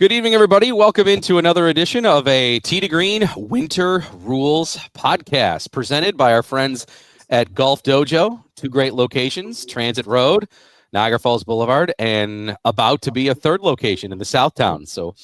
Good evening, everybody. Welcome into another edition of a Tee to Green Winter Rules podcast presented by our friends at GolfDojo. Two great locations, Transit Road, Niagara Falls Boulevard, and about to be a third location in the Southtown. So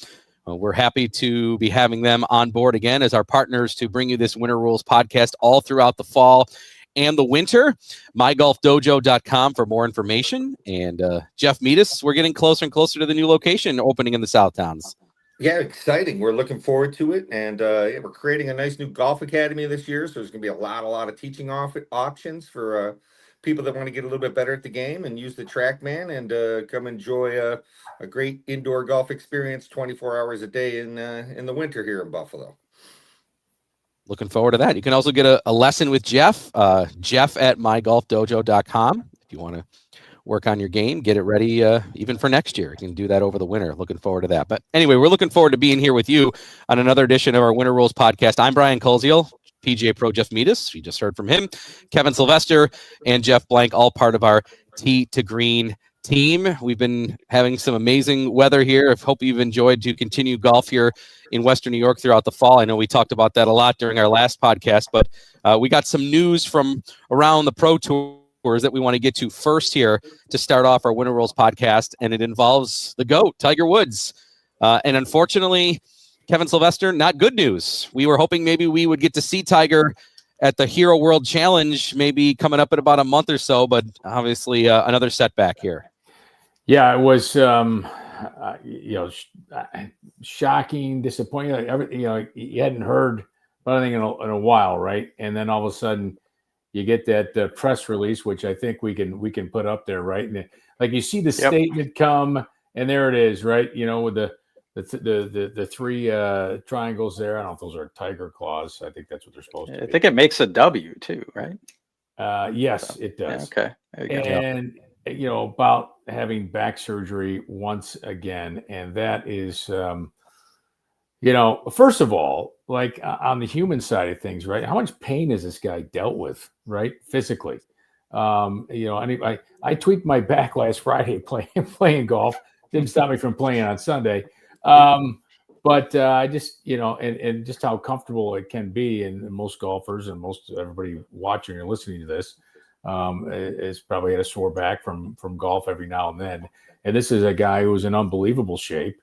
we're happy to be having them on board again as our partners to bring you this Winter Rules podcast all throughout the fall and the winter. MyGolfDojo.com for more information. And Jeff Meadis, we're getting closer and closer to the new location opening in the Southtowns. Yeah, exciting. We're looking forward to it. And we're creating a nice new golf academy this year. So there's going to be a lot of teaching options for people that want to get a little bit better at the game and use the TrackMan and come enjoy a great indoor golf experience 24 hours a day in the winter here in Buffalo. Looking forward to that. You can also get a lesson with Jeff, Jeff at mygolfdojo.com. If you want to work on your game, get it ready even for next year. You can do that over the winter. Looking forward to that. But anyway, we're looking forward to being here with you on another edition of our Winter Rules podcast. I'm Brian Koziel, PGA Pro Jeff Meadis. You just heard from him. Kevin Sylvester and Jeff Blank, all part of our Tee to Green team. We've been having some amazing weather here. I hope you've enjoyed to continue golf here in Western New York throughout the fall. I know we talked about that a lot during our last podcast, but we got some news from around the Pro Tours that we want to get to first here to start off our Winter Rules podcast, and it involves the GOAT, Tiger Woods. And unfortunately, Kevin Sylvester, not good news. We were hoping maybe we would get to see Tiger at the Hero World Challenge, maybe coming up in about a month or so, but obviously another setback here. Yeah, it was, shocking, disappointing. You hadn't heard about anything in a while, right? And then all of a sudden, you get that press release, which I think we can put up there, right? And like you see the statement come, and there it is, right? You know, with the three triangles there. I don't know if those are tiger claws. I think that's what they're supposed to be. I think it makes a W too, right? Yes, it does. Yeah, okay. And about having back surgery once again, and that is, first of all, like on the human side of things, right? How much pain has this guy dealt with, right? Physically, I tweaked my back last Friday playing golf. Didn't stop me from playing on Sunday. But I just, and just how comfortable it can be, and most golfers and most everybody watching or listening to this is probably had a sore back from golf every now and then. And this is a guy who is in unbelievable shape,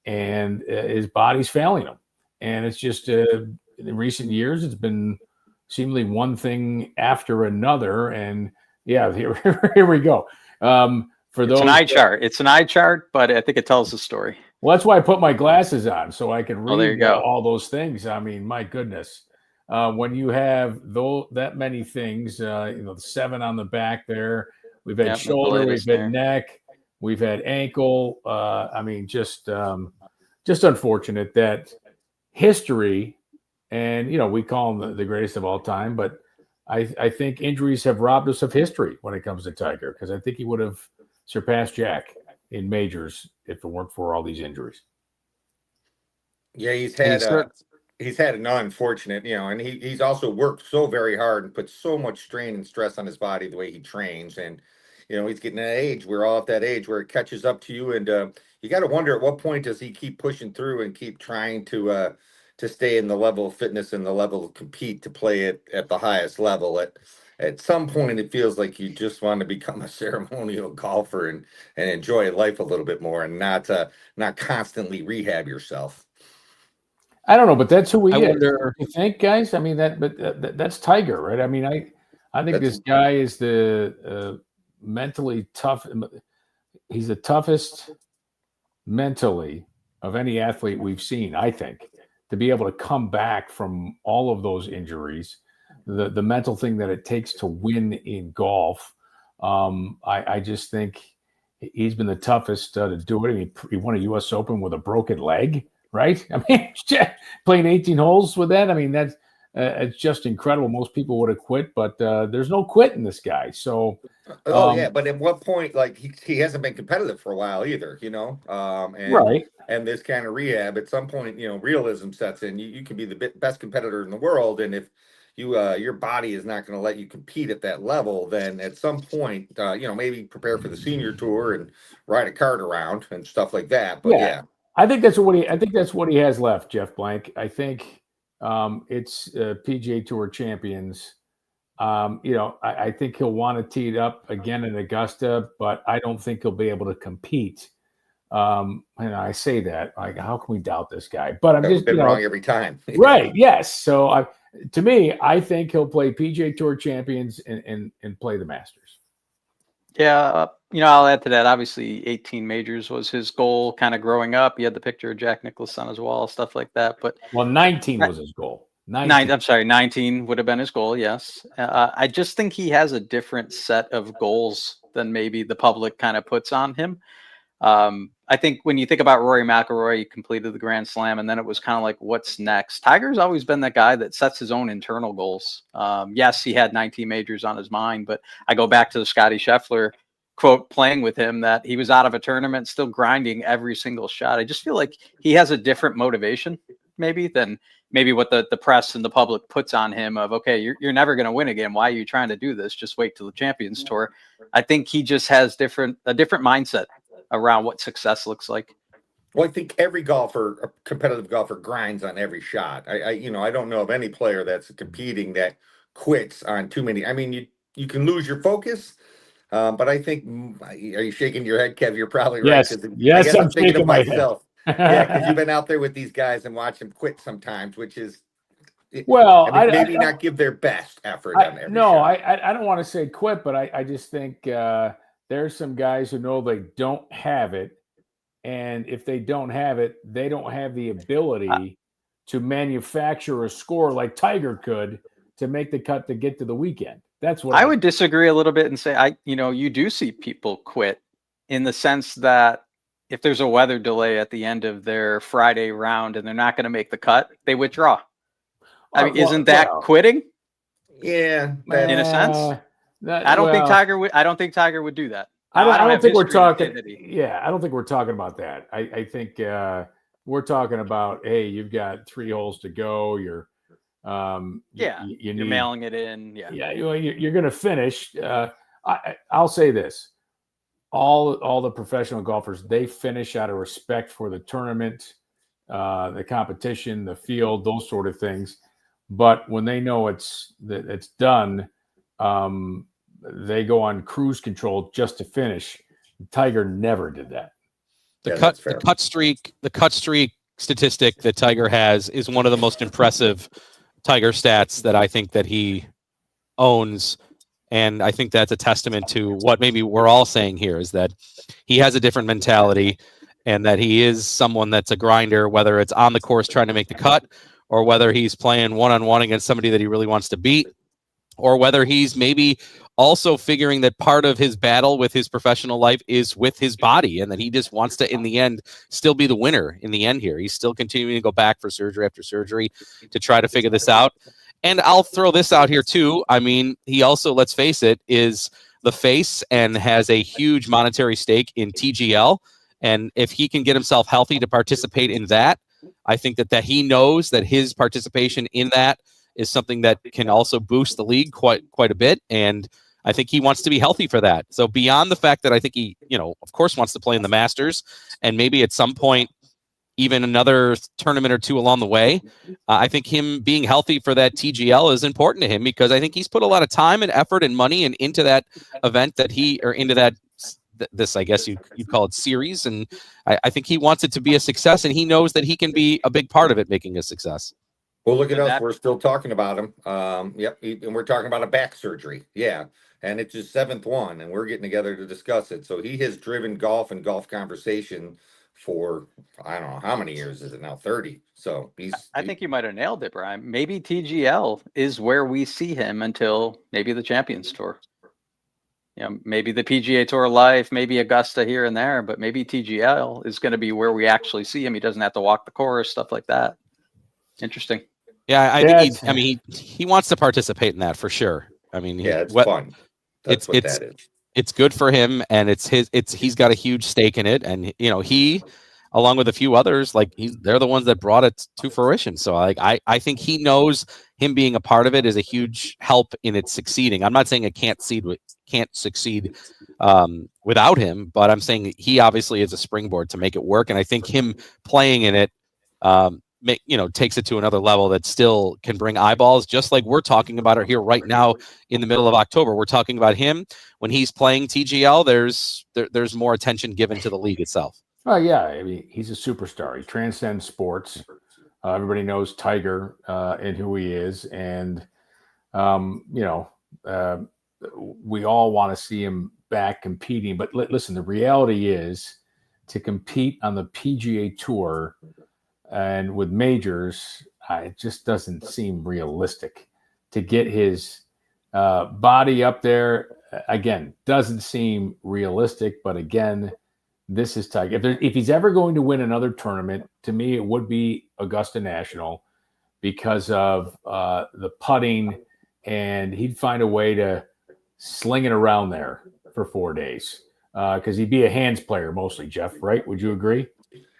and his body's failing him. And it's just in recent years, it's been seemingly one thing after another. And yeah, here we go. It's an eye chart. It's an eye chart, but I think it tells the story. Well, that's why I put my glasses on so I can read all those things. I mean, my goodness, when you have that many things, the 7 on the back there, we've had shoulder, we've had neck, we've had ankle. I mean, just unfortunate that history, and we call him the greatest of all time, but I think injuries have robbed us of history when it comes to Tiger, because I think he would have surpassed Jack in majors if it weren't for all these injuries. Yeah, he's had an unfortunate, and he's also worked so very hard and put so much strain and stress on his body the way he trains. And, he's getting that age. We're all at that age where it catches up to you. And you got to wonder at what point does he keep pushing through and keep trying to stay in the level of fitness and the level of compete to play it at the highest level. At some point, it feels like you just want to become a ceremonial golfer and enjoy life a little bit more, and not constantly rehab yourself. I don't know, but that's who he is. Wonder, you think, guys? I mean, that's Tiger, right? I mean, I think this guy is the mentally tough. He's the toughest mentally of any athlete we've seen, I think, to be able to come back from all of those injuries. The mental thing that it takes to win in golf, I just think he's been the toughest to do it. And he won a U.S. Open with a broken leg, right? I mean, playing 18 holes with that. I mean, that's it's just incredible. Most people would have quit, but there's no quitting this guy. So, but at what point, like he hasn't been competitive for a while either, right? And this kind of rehab, at some point, realism sets in. You can be the best competitor in the world, and if your body is not going to let you compete at that level, then at some point, maybe prepare for the senior tour and ride a cart around and stuff like that. But yeah. I think that's what he has left, Jeff Blank. I think it's PGA Tour champions. I think he'll want to tee it up again in Augusta, but I don't think he'll be able to compete. And I say that, like, how can we doubt this guy? But I'm just been wrong every time. Right? Yes. So to me, I think he'll play PGA Tour champions and play the Masters. Yeah, I'll add to that. Obviously, 18 majors was his goal, kind of growing up. He had the picture of Jack Nicklaus on his wall, stuff like that. But 19 was his goal. 19 would have been his goal. Yes, I just think he has a different set of goals than maybe the public kind of puts on him. I think when you think about Rory McIlroy, he completed the Grand Slam, and then it was kind of like, what's next? Tiger's always been that guy that sets his own internal goals. Yes, he had 19 majors on his mind, but I go back to the Scotty Scheffler quote playing with him that he was out of a tournament, still grinding every single shot. I just feel like he has a different motivation maybe than maybe what the press and the public puts on him of, okay, you're never going to win again. Why are you trying to do this? Just wait till the Champions Tour. I think he just has a different mindset around what success looks like. Well, I think every golfer, a competitive golfer, grinds on every shot. I don't know of any player that's competing that quits on too many. I mean, you can lose your focus, but I think, are you shaking your head, Kev? You're probably right. Yes, I guess I'm thinking of myself. Yeah, because you've been out there with these guys and watch them quit sometimes, which is, maybe not give their best effort on every shot. I don't want to say quit, but I just think there's some guys who know they don't have it. And if they don't have it, they don't have the ability to manufacture a score like Tiger could to make the cut to get to the weekend. That's what I would disagree a little bit and say, you do see people quit in the sense that if there's a weather delay at the end of their Friday round and they're not going to make the cut, they withdraw. Isn't that quitting? Yeah, in a sense. I don't think Tiger would do that. I don't think we're talking. Yeah, I don't think we're talking about that. I think we're talking about, hey, you've got 3 holes to go. You're mailing it in. Yeah, you're going to finish. I'll say this: all the professional golfers, they finish out of respect for the tournament, the competition, the field, those sort of things. But when they know it's done, they go on cruise control just to finish. Tiger never did that. The cut streak statistic that Tiger has is one of the most impressive Tiger stats that I think that he owns. And I think that's a testament to what maybe we're all saying here, is that he has a different mentality and that he is someone that's a grinder, whether it's on the course trying to make the cut or whether he's playing one-on-one against somebody that he really wants to beat, or whether he's maybe also figuring that part of his battle with his professional life is with his body and that he just wants to, in the end, still be the winner in the end here. He's still continuing to go back for surgery after surgery to try to figure this out. And I'll throw this out here too. I mean, he also, let's face it, is the face and has a huge monetary stake in TGL. And if he can get himself healthy to participate in that, I think that he knows that his participation in that is something that can also boost the league quite a bit. And I think he wants to be healthy for that. So beyond the fact that I think he, of course, wants to play in the Masters and maybe at some point even another tournament or two along the way, I think him being healthy for that TGL is important to him, because I think he's put a lot of time and effort and money into that event into that, this, I guess you'd call it, series. And I think he wants it to be a success, and he knows that he can be a big part of it making a success. Well, look at us. We're still talking about him. And we're talking about a back surgery. Yeah. And it's his 7th one, and we're getting together to discuss it. So he has driven golf and golf conversation for, I don't know, how many years is it now? 30. So I think you might have nailed it, Brian. Maybe TGL is where we see him until maybe the Champions Tour. Maybe the PGA Tour life, maybe Augusta here and there, but maybe TGL is going to be where we actually see him. He doesn't have to walk the course, stuff like that. Interesting. Yeah, I think he wants to participate in that for sure. I mean, it's fun. That's what that is. It's good for him, and he's got a huge stake in it, and he, along with a few others, they're the ones that brought it to fruition. So I think he knows him being a part of it is a huge help in it succeeding. I'm not saying it can't succeed without him, but I'm saying he obviously is a springboard to make it work. And I think him playing in it, takes it to another level that still can bring eyeballs, just like we're talking about it here right now in the middle of October. We're talking about him when he's playing TGL. There's more attention given to the league itself. Oh yeah, I mean, he's a superstar. He transcends sports. Everybody knows Tiger and who he is, and we all want to see him back competing. But listen, the reality is, to compete on the PGA Tour and with majors, it just doesn't seem realistic. To get his body up there, again, doesn't seem realistic. But again, this is Tiger. If he's ever going to win another tournament, to me, it would be Augusta National, because of the putting, and he'd find a way to sling it around there for 4 days, because he'd be a hands player mostly, Jeff, right? Would you agree?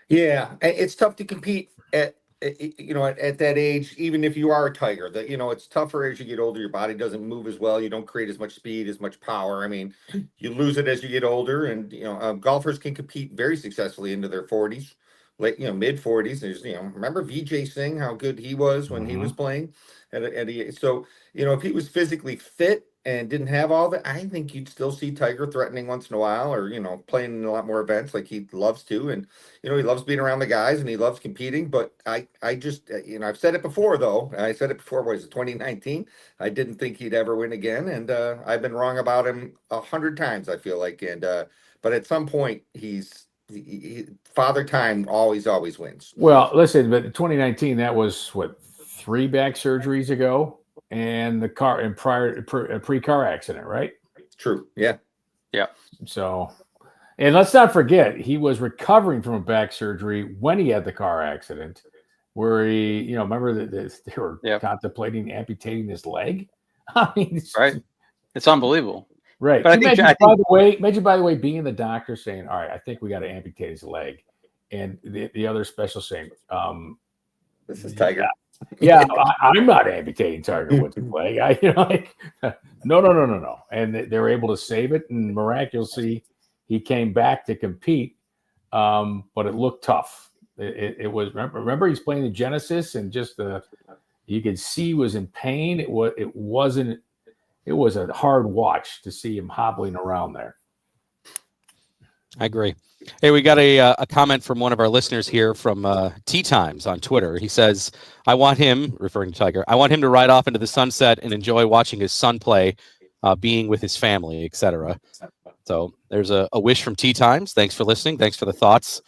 Yeah, it's tough to compete at that age, even if you are a Tiger. That it's tougher as you get older. Your body doesn't move as well. You don't create as much speed, as much power. I mean, you lose it as you get older, and golfers can compete very successfully into their 40s, late mid 40s. There's remember Vijay Singh, how good he was when he was playing, so if he was physically fit and didn't have all of it, I think you'd still see Tiger threatening once in a while, or playing in a lot more events like he loves to. And he loves being around the guys and he loves competing. But I just I've said it before, though. I said it before. Was it 2019? I didn't think he'd ever win again, and I've been wrong about him 100 times, I feel like. And but at some point, Father Time always wins. Well, listen, but 2019, that was what, 3 back surgeries ago. And the car and pre-car accident, right? True. Yeah. So, and let's not forget, he was recovering from a back surgery when he had the car accident, where he, remember that they were contemplating amputating his leg. I mean, it's unbelievable, right? But imagine, by the way, being the doctor saying, "All right, I think we got to amputate his leg," and the other special saying, "This is Tiger." Yeah, I'm not amputating Tiger Woods' leg. No. And they were able to save it, and miraculously, he came back to compete. But it looked tough. It was. Remember, he's playing the Genesis, and just you could see he was in pain. It was a hard watch to see him hobbling around there. I agree. Hey, we got a comment from one of our listeners here from Tea Times on Twitter. He says, I want him, referring to Tiger, I want him to ride off into the sunset and enjoy watching his son play, being with his family, etc. So there's a wish from Tea Times. Thanks for listening. Thanks for the thoughts.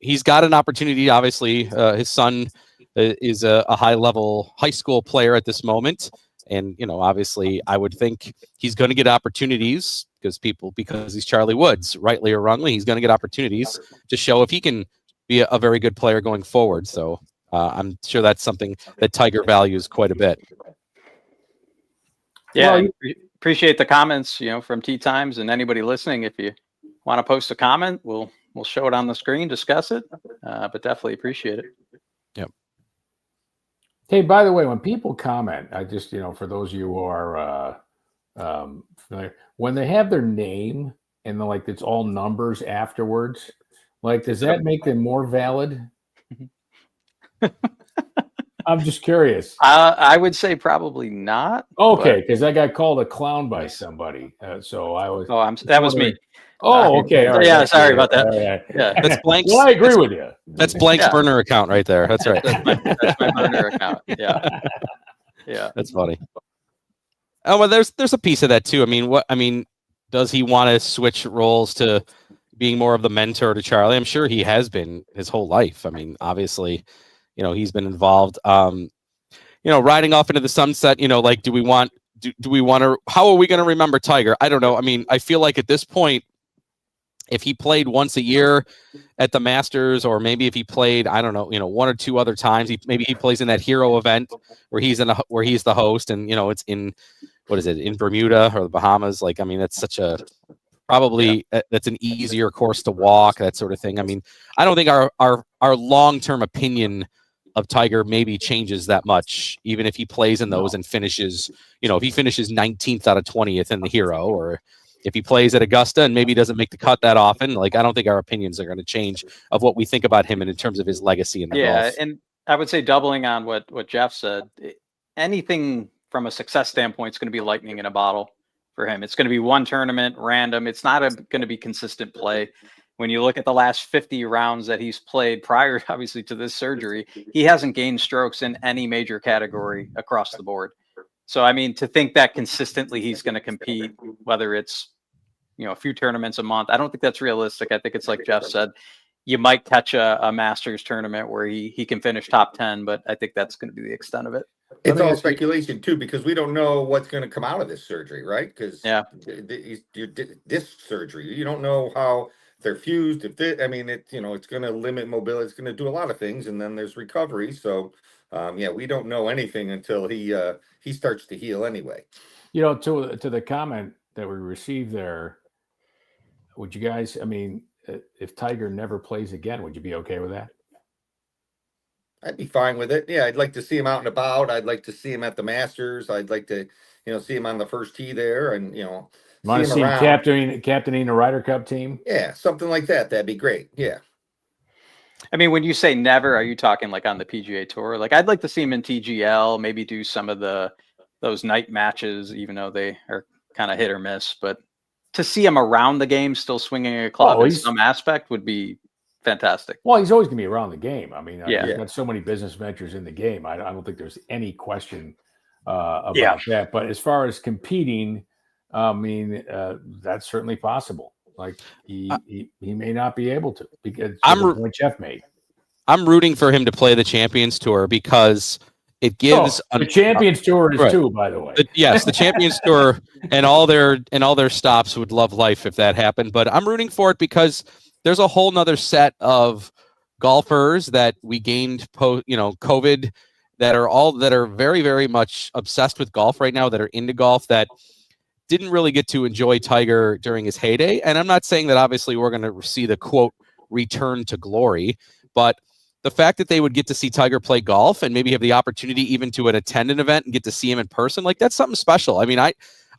He's got an opportunity. Obviously, his son is a high-level high school player at this moment. And, obviously, I would think he's going to get opportunities because he's Charlie Woods, rightly or wrongly. He's going to get opportunities to show if he can be a very good player going forward. So I'm sure that's something that Tiger values quite a bit. Yeah, appreciate the comments, from Tea Times, and anybody listening. If you want to post a comment, we'll show it on the screen, discuss it, but definitely appreciate it. Yep. Hey, by the way, when people comment, I just, for those of you who are familiar, when they have their name and it's all numbers afterwards, does that make them more valid? I'm just curious. I would say probably not. Okay, because I got called a clown by somebody, so I was. Oh, that was me. Oh, okay. Right. Yeah, sorry about that. Right. Yeah, that's Blank's. Well, I agree with you. That's Blank's burner account right there. That's right. That's my burner account. Yeah, that's funny. Oh well, there's a piece of that too. Does he want to switch roles to being more of the mentor to Charlie? I'm sure he has been his whole life. Obviously, he's been involved. Riding off into the sunset. Do we want to? How are we going to remember Tiger? I don't know. I feel like at this point, if he played once a year at the Masters, or maybe if he played, I don't know, 1 or 2 other times, maybe he plays in that hero event where he's the host, and it's in, what is it, in Bermuda or the Bahamas? That's such a that's an easier course to walk, that sort of thing. I don't think our long-term opinion of Tiger maybe changes that much, even if he plays in those and finishes, if he finishes 19th out of 20th in the Hero, or if he plays at Augusta and maybe doesn't make the cut that often. Like, I don't think our opinions are going to change of what we think about him and in terms of his legacy in the golf. And I would say, doubling on what Jeff said, anything from a success standpoint is going to be lightning in a bottle for him. It's going to be one tournament, random. It's not going to be consistent play. When you look at the last 50 rounds that he's played prior, obviously, to this surgery, he hasn't gained strokes in any major category across the board. So, I mean, to think that consistently he's going to compete, whether it's, a few tournaments a month, I don't think that's realistic. I think it's like Jeff said, you might catch a Masters tournament where he can finish top 10, but I think that's going to be the extent of it. It's all speculation too, because we don't know what's going to come out of this surgery, right? Because this surgery, you don't know how they're fused. It's going to limit mobility. It's going to do a lot of things, and then there's recovery. So, we don't know anything until he starts to heal anyway. To the comment that we received there, would you guys? I mean, if Tiger never plays again, would you be okay with that? I'd be fine with it. Yeah, I'd like to see him out and about. I'd like to see him at the Masters. I'd like to, see him on the first tee there, and want to see him captaining a Ryder Cup team. Yeah, something like that. That'd be great. Yeah. I mean, when you say never, are you talking like on the PGA Tour? Like, I'd like to see him in TGL, maybe do some of those night matches, even though they are kind of hit or miss. But to see him around the game, still swinging a club in some aspect, would be fantastic. Well, he's always going to be around the game. I mean, he's got so many business ventures in the game. I don't think there's any question about that. But as far as competing, I mean, that's certainly possible. Like, he may not be able to, because the point Jeff made. I'm rooting for him to play the Champions Tour because it gives the Champions Tour is too, by the way. Yes, the Champions Tour and all their stops would love life if that happened. But I'm rooting for it because there's a whole nother set of golfers that we gained COVID that are very, very much obsessed with golf right now, that are into golf, that didn't really get to enjoy Tiger during his heyday. And I'm not saying that obviously we're going to see the quote return to glory, but the fact that they would get to see Tiger play golf and maybe have the opportunity even to attend an event and get to see him in person, like, that's something special. I mean, I'll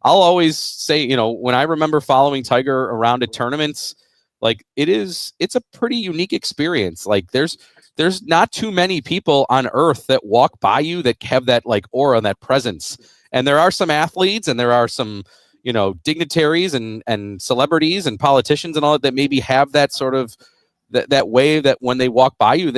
always say, when I remember following Tiger around at tournaments, like, it's a pretty unique experience. Like, there's not too many people on earth that walk by you that have that like aura and that presence. And there are some athletes and there are some, dignitaries and celebrities and politicians and all that maybe have that sort of that way that when they walk by you,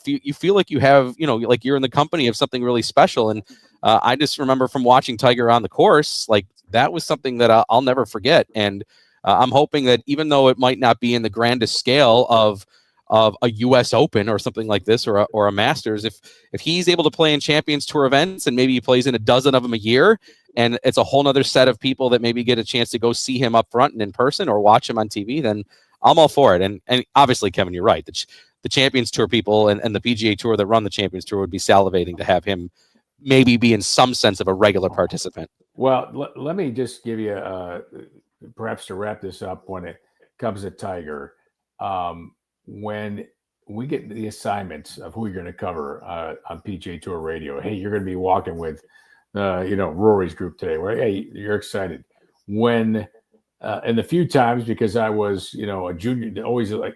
you feel like you have, like you're in the company of something really special. And I just remember from watching Tiger on the course, like, that was something that I'll never forget. And I'm hoping that even though it might not be in the grandest scale of a U.S. Open or something like this, or a Masters, if he's able to play in Champions Tour events and maybe he plays in a dozen of them a year, and it's a whole nother set of people that maybe get a chance to go see him up front and in person or watch him on TV, then I'm all for it. And obviously, Kevin, you're right. The Champions Tour people and the PGA Tour that run the Champions Tour would be salivating to have him maybe be in some sense of a regular participant. Well, let me just give you perhaps to wrap this up when it comes to Tiger. When we get the assignments of who you're going to cover on PGA Tour Radio, hey, you're going to be walking with, Rory's group today. Right? Hey, you're excited. When and the few times, because I was, a junior, always like,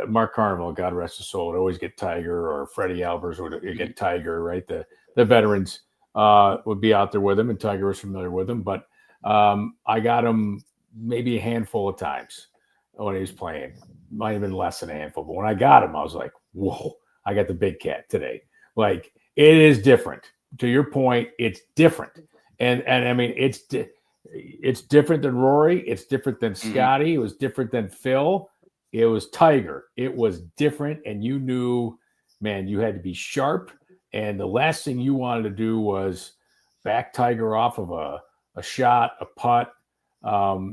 Mark Carnival, God rest his soul, would always get Tiger, or Freddie Albers would get Tiger, right? The veterans would be out there with him, and Tiger was familiar with him. But I got him maybe a handful of times when he was playing. Might have been less than a handful, but when I got him, I was like, whoa, I got the big cat today. Like, it is different. To your point, it's different. And I mean, it's different than Rory. It's different than Scotty. It was different than Phil. It was Tiger. It was different. And you knew, man, you had to be sharp. And the last thing you wanted to do was back Tiger off of a shot, a putt,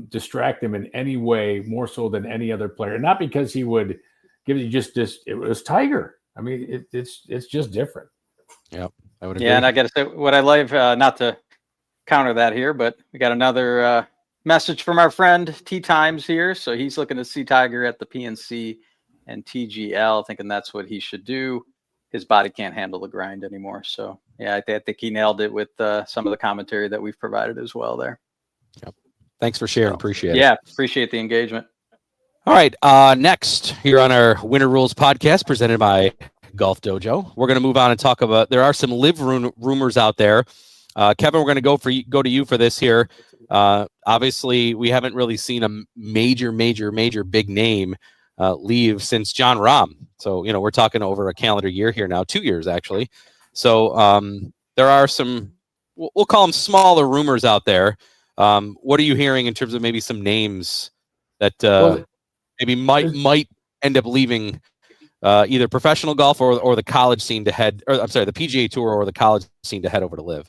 distract him in any way, more so than any other player. Not because he would give you just this. It was Tiger. I mean, it's just different. Yeah, I would agree. Yeah, and I got to say, what I love, not to counter that here, but we got another message from our friend T Times here. So he's looking to see Tiger at the PNC and TGL, thinking that's what he should do. his body can't handle the grind anymore. So yeah, I think he nailed it with some of the commentary that we've provided as well there. Yep. Thanks for sharing. Appreciate it. Yeah, appreciate the engagement. All right. Next here on our Winter Rules podcast presented by Golf Dojo, we're going to move on and talk about, there are some live rumors out there. Kevin, we're going to go to you for this here. Obviously, we haven't really seen a major big name leave since John Rahm. So, we're talking over a calendar year here now, 2 years actually. So there are some, we'll call them smaller rumors out there. What are you hearing in terms of maybe some names that maybe might end up leaving either professional golf or the college scene to head, or I'm sorry, the PGA Tour or the college scene to head over to live?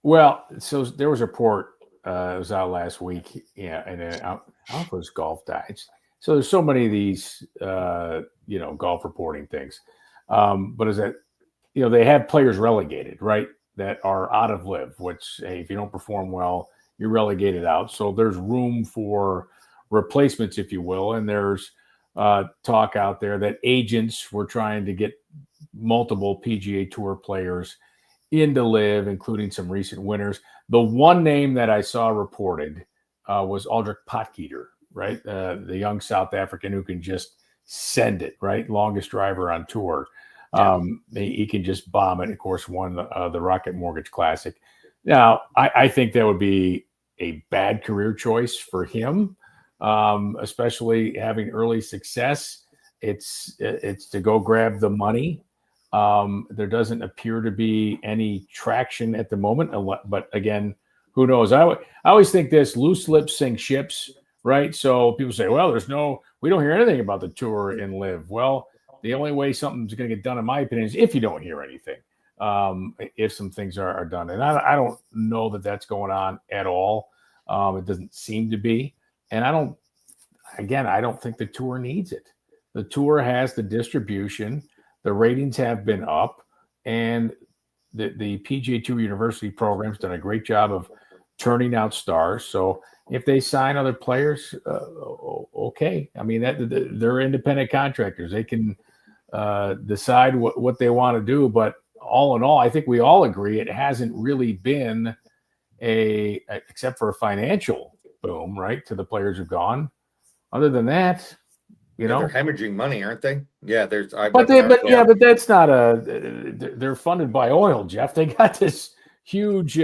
Well, so there was a report, it was out last week, and I don't know if it was Golf Dice. So there's so many of these, golf reporting things. But is that, they have players relegated, right, that are out of live, which, hey, if you don't perform well, you're relegated out. So there's room for replacements, if you will. And there's talk out there that agents were trying to get multiple PGA Tour players into live, including some recent winners. The one name that I saw reported was Aldrich Potgieter, right? The young South African who can just send it, right? Longest driver on tour. He can just bomb it. Of course, won the Rocket Mortgage Classic. Now, I think that would be a bad career choice for him, especially having early success. It's to go grab the money. There doesn't appear to be any traction at the moment, but again, who knows? I always think this: loose lips sink ships, right? So people say, well, we don't hear anything about the tour in live. Well, the only way something's going to get done, in my opinion, is if you don't hear anything, if some things are done. And I don't know that that's going on at all. It doesn't seem to be. And I don't think the tour needs it. The tour has the distribution. The ratings have been up, and the PGA Tour University program's done a great job of turning out stars. So if they sign other players, okay. I mean, they're independent contractors. They can decide what they want to do. But all in all, I think we all agree it hasn't really been except for a financial boom, right, to the players who've gone. Other than that, they're hemorrhaging money, aren't they? Yeah, but that's not they're funded by oil, Jeff. They got this huge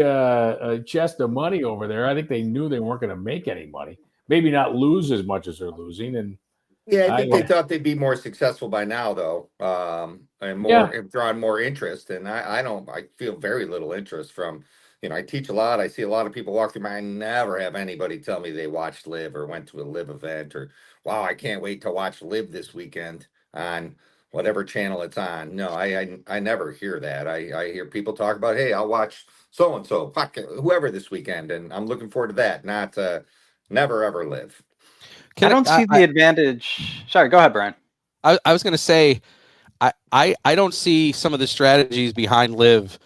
chest of money over there. I think they knew they weren't going to make any money. Maybe not lose as much as they're losing. And yeah, I think they thought they'd be more successful by now, though, and more drawn more interest. And I feel very little interest from. I teach a lot. I see a lot of people walk through. I never have anybody tell me they watched live or went to a live event or, wow, I can't wait to watch live this weekend on whatever channel it's on. No, I never hear that. I hear people talk about, hey, I'll watch so-and-so, whoever this weekend, and I'm looking forward to that, not never, ever live. I don't see the advantage. Sorry, go ahead, Brian. I was going to say, I don't see some of the strategies behind live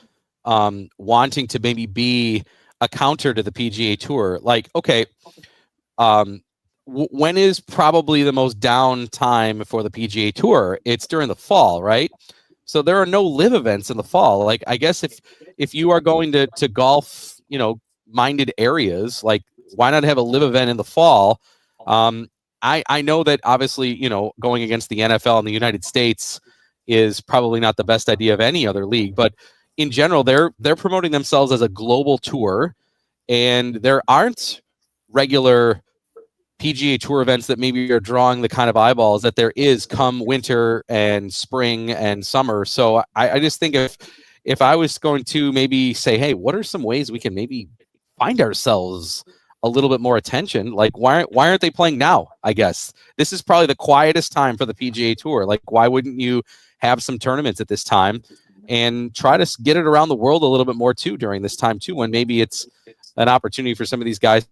wanting to maybe be a counter to the PGA Tour. Like, okay, when is probably the most down time for the PGA Tour? It's during the fall, right? So there are no live events in the fall. Like, I guess if you are going to golf, minded areas, like, why not have a live event in the fall? I know that obviously, going against the NFL in the United States is probably not the best idea of any other league, but in general, they're promoting themselves as a global tour, and there aren't regular PGA Tour events that maybe are drawing the kind of eyeballs that there is come winter and spring and summer. So I just think if I was going to maybe say, hey, what are some ways we can maybe find ourselves a little bit more attention? Like, why aren't they playing now? I guess this is probably the quietest time for the PGA Tour. Like, why wouldn't you have some tournaments at this time and try to get it around the world a little bit more too during this time too, when maybe it's an opportunity for some of these guys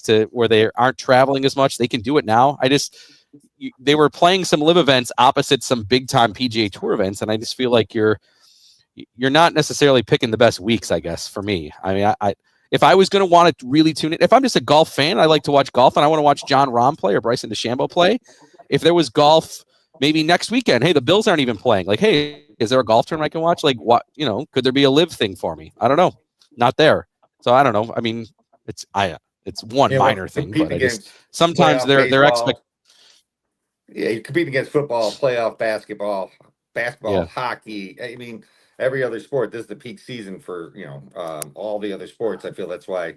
to where they aren't traveling as much. They can do it now. They were playing some live events opposite some big time PGA Tour events, and I just feel like you're not necessarily picking the best weeks, I guess, for me. I mean, if I was going to want to really tune in, if I'm just a golf fan, I like to watch golf and I want to watch John Rahm play or Bryson DeChambeau play. If there was golf maybe next weekend, hey, the Bills aren't even playing. Like, hey, is there a golf tournament I can watch? Like, what, could there be a live thing for me? I don't know. Not there. So I don't know. I mean, it's one minor thing, but I just sometimes they're Yeah, you compete against football, playoff basketball, hockey. I mean, every other sport. This is the peak season for all the other sports. I feel that's why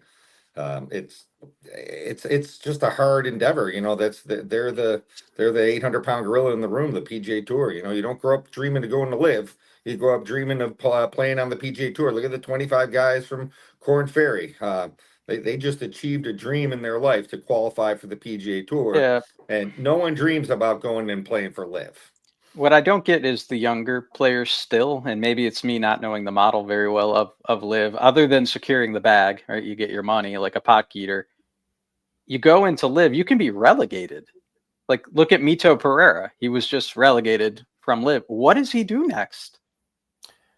it's just a hard endeavor. They're the 800-pound gorilla in the room, the PGA Tour. You don't grow up dreaming of going to live. You grow up dreaming of playing on the PGA Tour. Look at the 25 guys from Corn Ferry. They just achieved a dream in their life to qualify for the PGA Tour. Yeah. And no one dreams about going and playing for live. What I don't get is the younger players still, and maybe it's me not knowing the model very well of live, other than securing the bag, right? You get your money like a pot getter. You go into live, you can be relegated. Like, look at Mito Pereira. He was just relegated from live. What does he do next?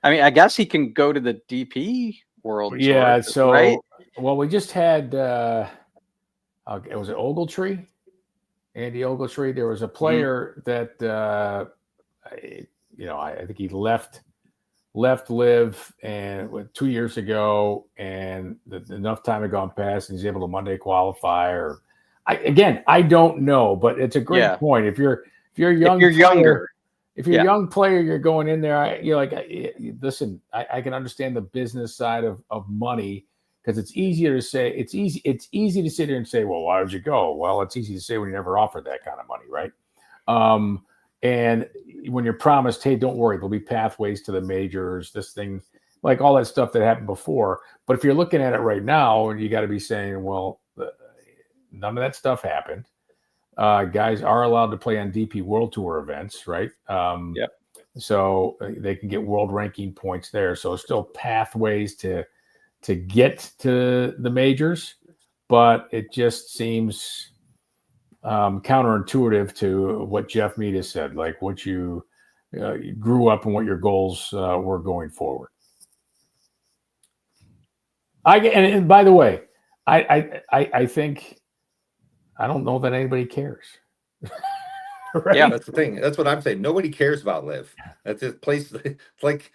I mean, I guess he can go to the DP World Tour, so right? Well, we just had was it Ogletree? Andy Ogletree. There was a player that I think he left live and 2 years ago, and enough time had gone past, and he's able to Monday qualify. Or I don't know, but it's a great point. If you're younger. If you're a young player, you're going in there. Listen, I can understand the business side of money, because it's easier to say. It's easy to sit there and say, well, why would you go? Well, it's easy to say when you never offered that kind of money, right? And when you're promised, hey, don't worry, there'll be pathways to the majors, this thing, like all that stuff that happened before. But if you're looking at it right now, you got to be saying, well, none of that stuff happened. Guys are allowed to play on DP World Tour events, right? Yep. So they can get world ranking points there. So still pathways to get to the majors, but it just seems counterintuitive to what Jeff Mead said, like what you grew up and what your goals were going forward. And by the way, I think, I don't know that anybody cares. Right? Yeah, that's the thing. That's what I'm saying. Nobody cares about live. That's this place. It's like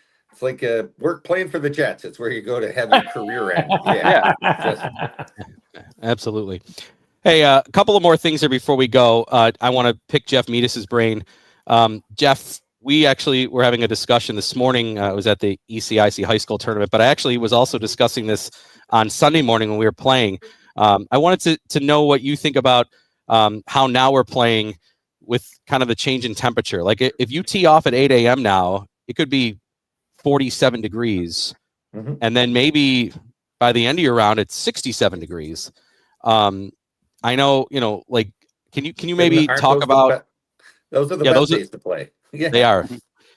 work playing for the Jets. It's where you go to have your career end. Yeah. Absolutely. Hey, a couple of more things here before we go. I want to pick Jeff Meadis's brain. Jeff, we actually were having a discussion this morning. It was at the ECIC high school tournament, but I actually was also discussing this on Sunday morning when we were playing. I wanted to know what you think about how now we're playing with kind of the change in temperature. Like if you tee off at 8 a.m. now, it could be 47 degrees. Mm-hmm. And then maybe by the end of your round, it's 67 degrees. I know, like, can you maybe talk about those are the best days to play? Yeah, they are.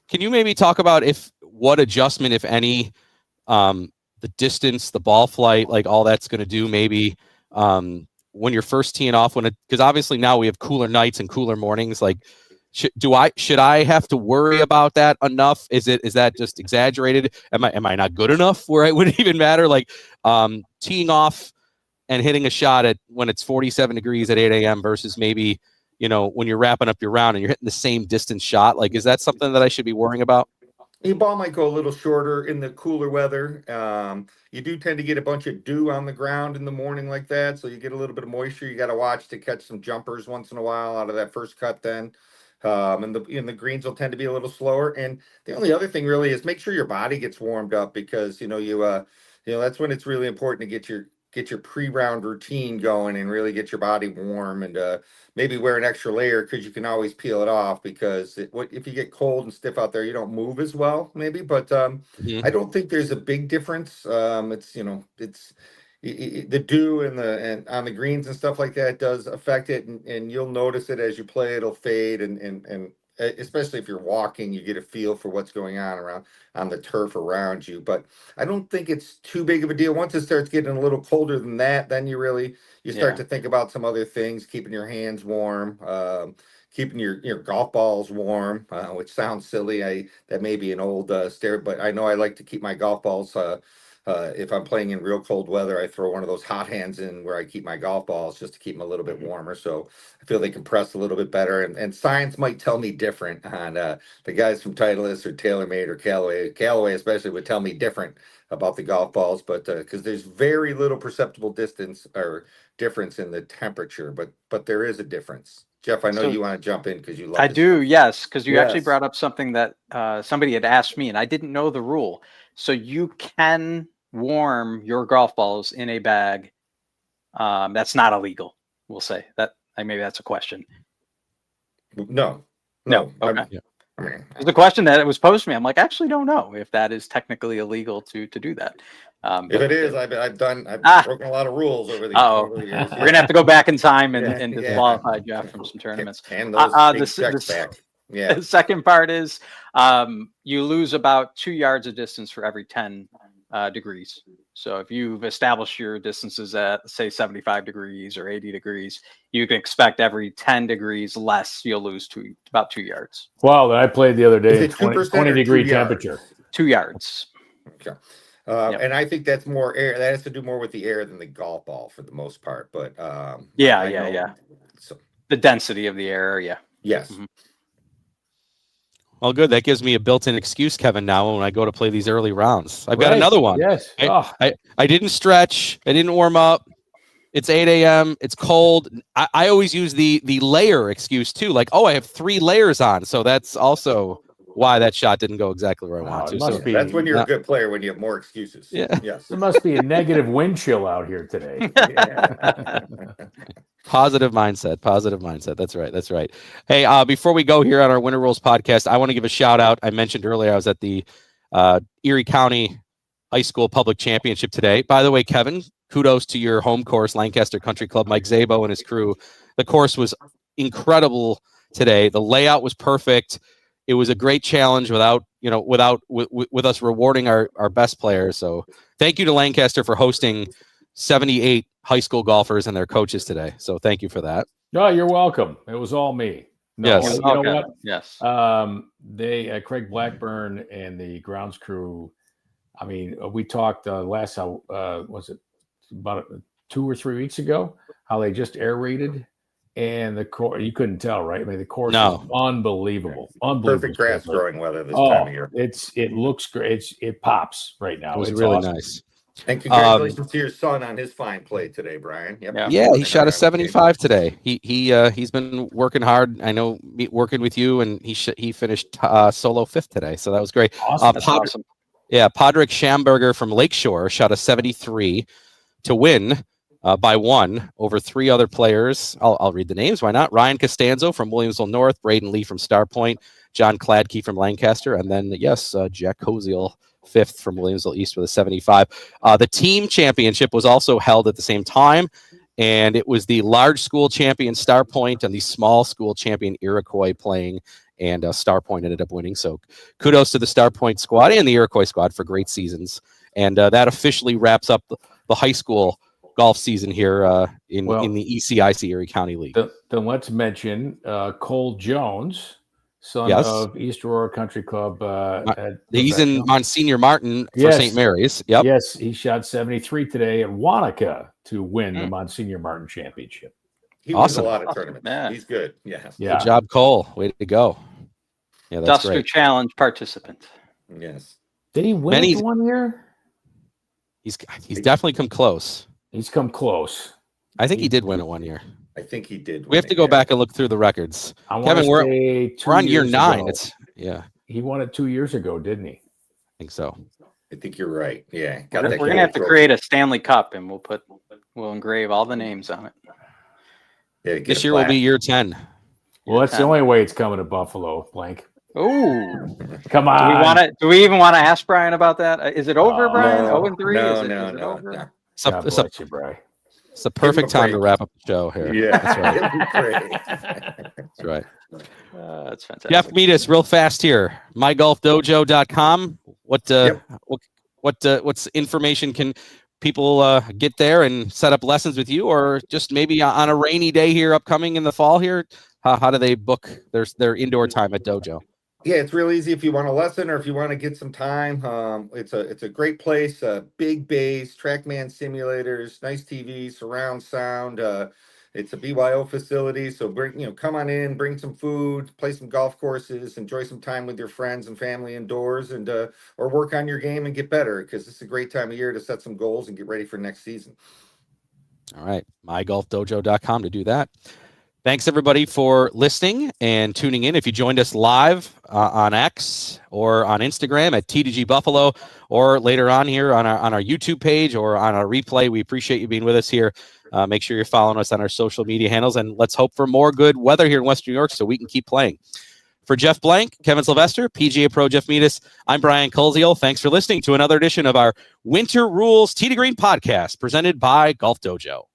Can you maybe talk about what adjustment, if any, the distance, the ball flight, like all that's going to do maybe when you're first teeing off, because obviously now we have cooler nights and cooler mornings. Like, should I have to worry about that enough? Is that just exaggerated? Am I not good enough where it wouldn't even matter? Like teeing off and hitting a shot when it's 47 degrees at 8 a.m. versus maybe, when you're wrapping up your round and you're hitting the same distance shot. Like, is that something that I should be worrying about? Your ball might go a little shorter in the cooler weather. You do tend to get a bunch of dew on the ground in the morning like that, so you get a little bit of moisture. You got to watch to catch some jumpers once in a while out of that first cut then. And the greens will tend to be a little slower. And the only other thing really is make sure your body gets warmed up, because that's when it's really important to get your pre-round routine going and really get your body warm, and maybe wear an extra layer, because you can always peel it off, because if you get cold and stiff out there, you don't move as well maybe. But I don't think there's a big difference. It's the dew and on the greens and stuff like that does affect it, and you'll notice it as you play. It'll fade, and especially if you're walking, you get a feel for what's going on the turf around you. But I don't think it's too big of a deal. Once it starts getting a little colder than that, then you start to think about some other things, keeping your hands warm, keeping your golf balls warm, which sounds silly. That may be an old stereotype, but I know I like to keep my golf balls if I'm playing in real cold weather, I throw one of those hot hands in where I keep my golf balls just to keep them a little bit warmer. So I feel they compress a little bit better. And science might tell me different on the guys from Titleist or TaylorMade or Callaway. Callaway especially would tell me different about the golf balls, but because there's very little perceptible distance or difference in the temperature, but there is a difference. Jeff, I know you want to jump in because you love I do, stuff. yes, because you actually brought up something that somebody had asked me, and I didn't know the rule. So you can warm your golf balls in a bag. That's not illegal. We'll say that. Maybe that's a question. No. Okay. There's a question that it was posed to me. I'm like, actually don't know if that is technically illegal to do that. If it is, I've broken a lot of rules over the years. We're gonna have to go back in time and disqualify Jeff from some tournaments. And those checks back. Yeah. The second part is you lose about 2 yards of distance for every 10 degrees. So if you've established your distances at, say, 75 degrees or 80 degrees, you can expect every 10 degrees less, you'll lose about 2 yards. Wow, I played the other day at 20 degree temperature. 2 yards. Okay. And I think that's more air. That has to do more with the air than the golf ball for the most part. But yeah. So the density of the air, yeah. Yes. Mm-hmm. Well, good. That gives me a built-in excuse, Kevin, now when I go to play these early rounds. I've got another one. Yes. I didn't stretch. I didn't warm up. It's 8 a.m. It's cold. I always use the layer excuse, too. Like, I have 3 layers on. So that's also why that shot didn't go exactly where I want to. So that's when you're a good player, when you have more excuses. Yeah. Yes. There must be a negative wind chill out here today. Positive mindset. That's right. Hey, before we go here on our Winter Rules podcast, I want to give a shout out. I mentioned earlier I was at the Erie County High School Public Championship today. By the way, Kevin, kudos to your home course, Lancaster Country Club, Mike Szabo and his crew. The course was incredible today. The layout was perfect. It was a great challenge with us rewarding our best players. So thank you to Lancaster for hosting 78 high school golfers and their coaches today. So thank you for that. Oh, you're welcome. It was all me. No, yes. You know what? Yes. They Craig Blackburn and the grounds crew. I mean, we talked last was it about 2 or 3 weeks ago, how they just aerated. And the course, you couldn't tell, right? I mean, the course is unbelievable. Perfect grass throwing weather this time of year. It looks great. It pops right now. It was it's really awesome. nice. And congratulations to your son on his fine play today, Brian. Yep. Yeah, he shot a 75 today. He's been working hard. I know, working with you, and he finished solo 5th today. So that was great. Awesome. Awesome. Yeah, Podrick Schamberger from Lakeshore shot a 73 to win by 1 over 3 other players. I'll read the names. Why not? Ryan Costanzo from Williamsville North, Braden Lee from Star Point, John Kladke from Lancaster, and then, Jack Koziel, 5th from Williamsville East with a 75. The team championship was also held at the same time, and it was the large school champion Star Point and the small school champion Iroquois playing, and Star Point ended up winning. So kudos to the Star Point squad and the Iroquois squad for great seasons. And that officially wraps up the high school golf season here in the ECIC Erie County League. Then let's mention Cole Jones, son of East Aurora Country Club. He's in Monsignor Martin for St. Mary's. Yep. Yes, he shot 73 today at Wanaka to win the Monsignor Martin Championship. He wins a lot of tournaments. Man. He's good. Yeah. Good job, Cole. Way to go. Yeah, that's Duster great. Challenge participant. Yes. Did he win it 1 year? He's definitely come close. He's come close. I think he did win it 1 year. I think he did. We have to go back and look through the records. Kevin, we're on year 9. He won it 2 years ago, didn't he? I think so. I think you're right. Yeah. We're gonna have to create a Stanley Cup, and we'll engrave all the names on it. Yeah, this year will be year 10. Well, that's the only way it's coming to Buffalo, Blank. Oh, come on! Do we even want to ask Brian about that? Is it over, Brian? 0-3? No. Bless you, Brian. It's the perfect time to wrap up the show here. Yeah, that's right. That's right. That's fantastic. Jeff, meet us real fast here. MyGolfDojo.com. What's information can people get there and set up lessons with you, or just maybe on a rainy day here upcoming in the fall here? How do they book their indoor time at Dojo? Yeah, it's real easy if you want a lesson or if you want to get some time. It's a great place. Big bass, TrackMan simulators, nice TV, surround sound. It's a BYO facility, so come on in, bring some food, play some golf courses, enjoy some time with your friends and family indoors, and or work on your game and get better, because this is a great time of year to set some goals and get ready for next season. All right, mygolfdojo.com to do that. Thanks, everybody, for listening and tuning in. If you joined us live on X or on Instagram at TDG Buffalo, or later on here on our YouTube page or on our replay, we appreciate you being with us here. Make sure you're following us on our social media handles, and let's hope for more good weather here in Western New York so we can keep playing. For Jeff Blank, Kevin Sylvester, PGA Pro Jeff Meadis, I'm Brian Koziel. Thanks for listening to another edition of our Winter Rules Tee to Green podcast presented by Golf Dojo.